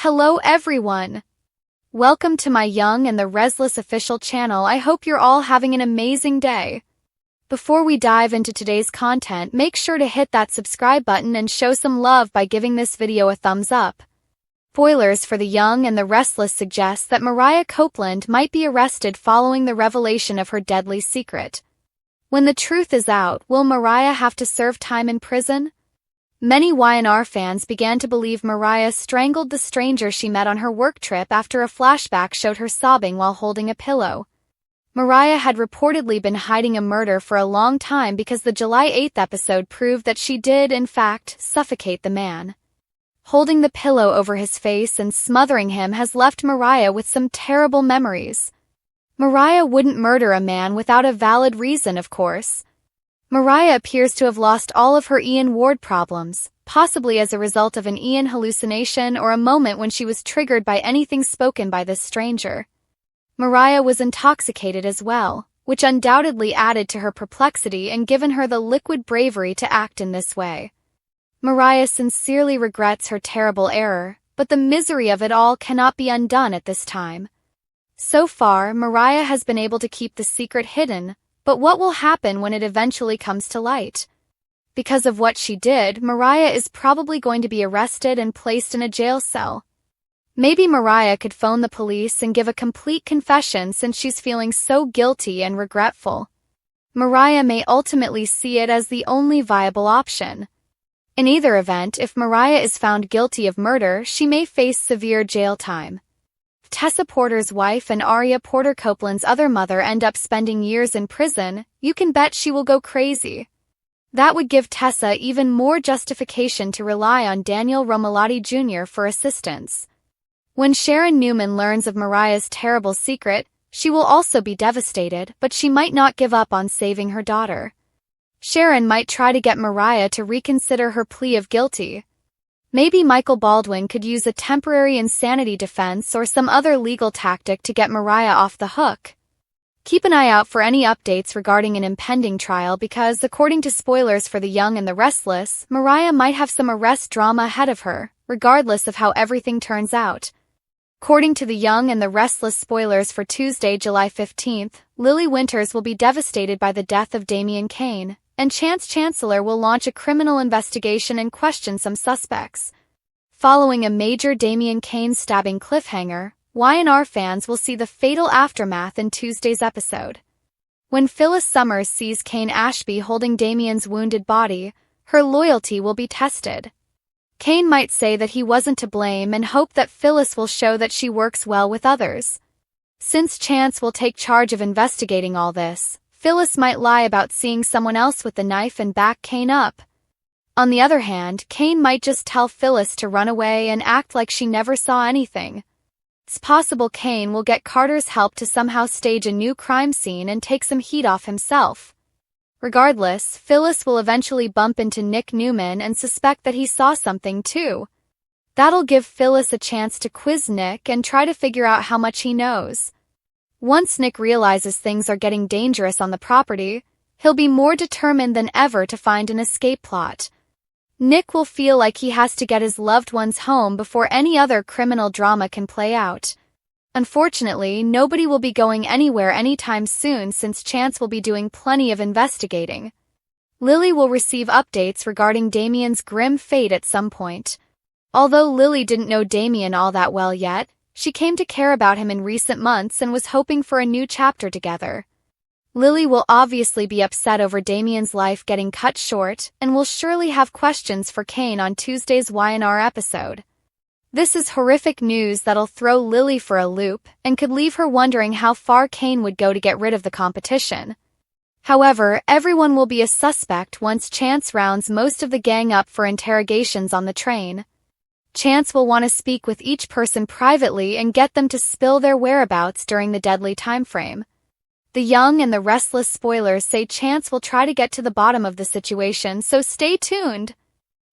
Hello everyone! Welcome to my Young and the Restless official channel. I hope you're all having an amazing day. Before we dive into today's content, make sure to hit that subscribe button and show some love by giving this video a thumbs up. Spoilers for The Young and the Restless suggest that Mariah Copeland might be arrested following the revelation of her deadly secret. When the truth is out, will Mariah have to serve time in prison? Many YNR fans began to believe Mariah strangled the stranger she met on her work trip after a flashback showed her sobbing while holding a pillow. Mariah had reportedly been hiding a murder for a long time because the July 8th episode proved that she did, in fact, suffocate the man. Holding the pillow over his face and smothering him has left Mariah with some terrible memories. Mariah wouldn't murder a man without a valid reason, of course. Mariah appears to have lost all of her Ian Ward problems, possibly as a result of an Ian hallucination or a moment when she was triggered by anything spoken by this stranger. Mariah was intoxicated as well, which undoubtedly added to her perplexity and given her the liquid bravery to act in this way. Mariah sincerely regrets her terrible error, but the misery of it all cannot be undone at this time. So far, Mariah has been able to keep the secret hidden, but what will happen when it eventually comes to light? Because of what she did, Mariah is probably going to be arrested and placed in a jail cell. Maybe Mariah could phone the police and give a complete confession since she's feeling so guilty and regretful. Mariah may ultimately see it as the only viable option. In either event, if Mariah is found guilty of murder, she may face severe jail time. Tessa Porter's wife and Aria Porter Copeland's other mother end up spending years in prison, you can bet she will go crazy. That would give Tessa even more justification to rely on Daniel Romalotti Jr. for assistance. When Sharon Newman learns of Mariah's terrible secret, she will also be devastated, but she might not give up on saving her daughter. Sharon might try to get Mariah to reconsider her plea of guilty. Maybe Michael Baldwin could use a temporary insanity defense or some other legal tactic to get Mariah off the hook. Keep an eye out for any updates regarding an impending trial because, according to spoilers for The Young and the Restless, Mariah might have some arrest drama ahead of her, regardless of how everything turns out. According to The Young and the Restless spoilers for Tuesday, July 15th, Lily Winters will be devastated by the death of Damian Kane, and Chance Chancellor will launch a criminal investigation and question some suspects. Following a major Damian Kane stabbing cliffhanger, YNR fans will see the fatal aftermath in Tuesday's episode. When Phyllis Summers sees Kane Ashby holding Damian's wounded body, her loyalty will be tested. Kane might say that he wasn't to blame and hope that Phyllis will show that she works well with others. Since Chance will take charge of investigating all this, Phyllis might lie about seeing someone else with the knife and back Kane up. On the other hand, Kane might just tell Phyllis to run away and act like she never saw anything. It's possible Kane will get Carter's help to somehow stage a new crime scene and take some heat off himself. Regardless, Phyllis will eventually bump into Nick Newman and suspect that he saw something too. That'll give Phyllis a chance to quiz Nick and try to figure out how much he knows. Once Nick realizes things are getting dangerous on the property, he'll be more determined than ever to find an escape plot. Nick will feel like he has to get his loved ones home before any other criminal drama can play out. Unfortunately, nobody will be going anywhere anytime soon since Chance will be doing plenty of investigating. Lily will receive updates regarding Damian's grim fate at some point. Although Lily didn't know Damian all that well yet, she came to care about him in recent months and was hoping for a new chapter together. Lily will obviously be upset over Damian's life getting cut short and will surely have questions for Kane on Tuesday's YNR episode. This is horrific news that'll throw Lily for a loop and could leave her wondering how far Kane would go to get rid of the competition. However, everyone will be a suspect once Chance rounds most of the gang up for interrogations on the train. Chance will want to speak with each person privately and get them to spill their whereabouts during the deadly timeframe. The Young and the Restless spoilers say Chance will try to get to the bottom of the situation, so stay tuned.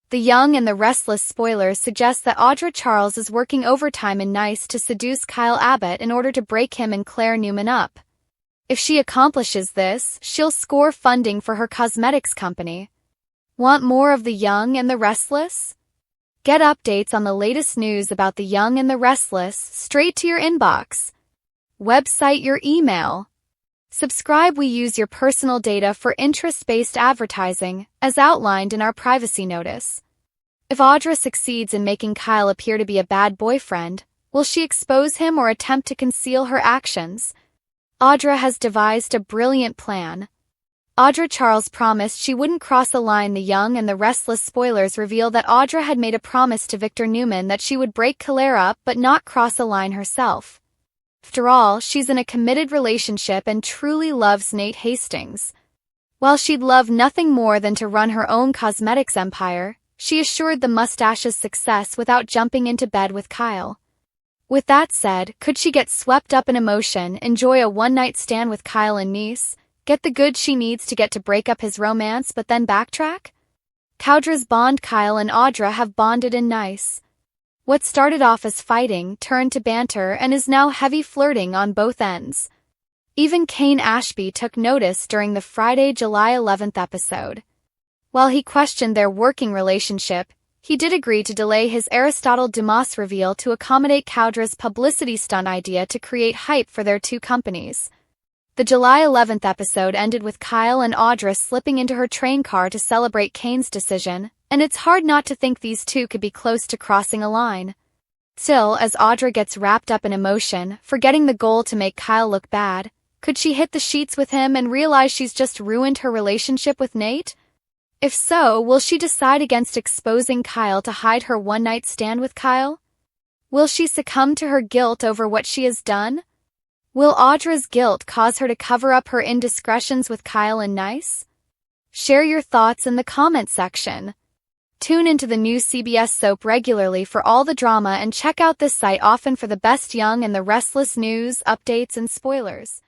The Young and the Restless spoilers suggest that Audra Charles is working overtime in Nice to seduce Kyle Abbott in order to break him and Claire Newman up. If she accomplishes this, she'll score funding for her cosmetics company. Want more of The Young and the Restless? Get updates on the latest news about the young and the restless straight to your inbox. Website your email. Subscribe. We use your personal data for interest-based advertising, as outlined in our privacy notice. If Audra succeeds in making Kyle appear to be a bad boyfriend, will she expose him or attempt to conceal her actions? Audra has devised a brilliant plan. Audra Charles promised she wouldn't cross a line. The young and the restless spoilers reveal that Audra had made a promise to Victor Newman that she would break Claire up but not cross a line herself. After all, she's in a committed relationship and truly loves Nate Hastings. While she'd love nothing more than to run her own cosmetics empire, she assured the mustache's success without jumping into bed with Kyle. With that said, could she get swept up in emotion, enjoy a one-night stand with Kyle in Nice, get the goods she needs to get to break up his romance but then backtrack? Caudra's bond. Kyle and Audra have bonded in Nice. What started off as fighting turned to banter and is now heavy flirting on both ends. Even Kane Ashby took notice during the Friday, July 11th episode. While he questioned their working relationship, he did agree to delay his Aristotle Dumas reveal to accommodate Caudra's publicity stunt idea to create hype for their two companies. The July 11th episode ended with Kyle and Audra slipping into her train car to celebrate Kane's decision, and it's hard not to think these two could be close to crossing a line. Still, as Audra gets wrapped up in emotion, forgetting the goal to make Kyle look bad, could she hit the sheets with him and realize she's just ruined her relationship with Nate? If so, will she decide against exposing Kyle to hide her one-night stand with Kyle? Will she succumb to her guilt over what she has done? Will Audra's guilt cause her to cover up her indiscretions with Kyle in Nice? Share your thoughts in the comment section. Tune into the new CBS soap regularly for all the drama and check out this site often for the best young and the restless news, updates, and spoilers.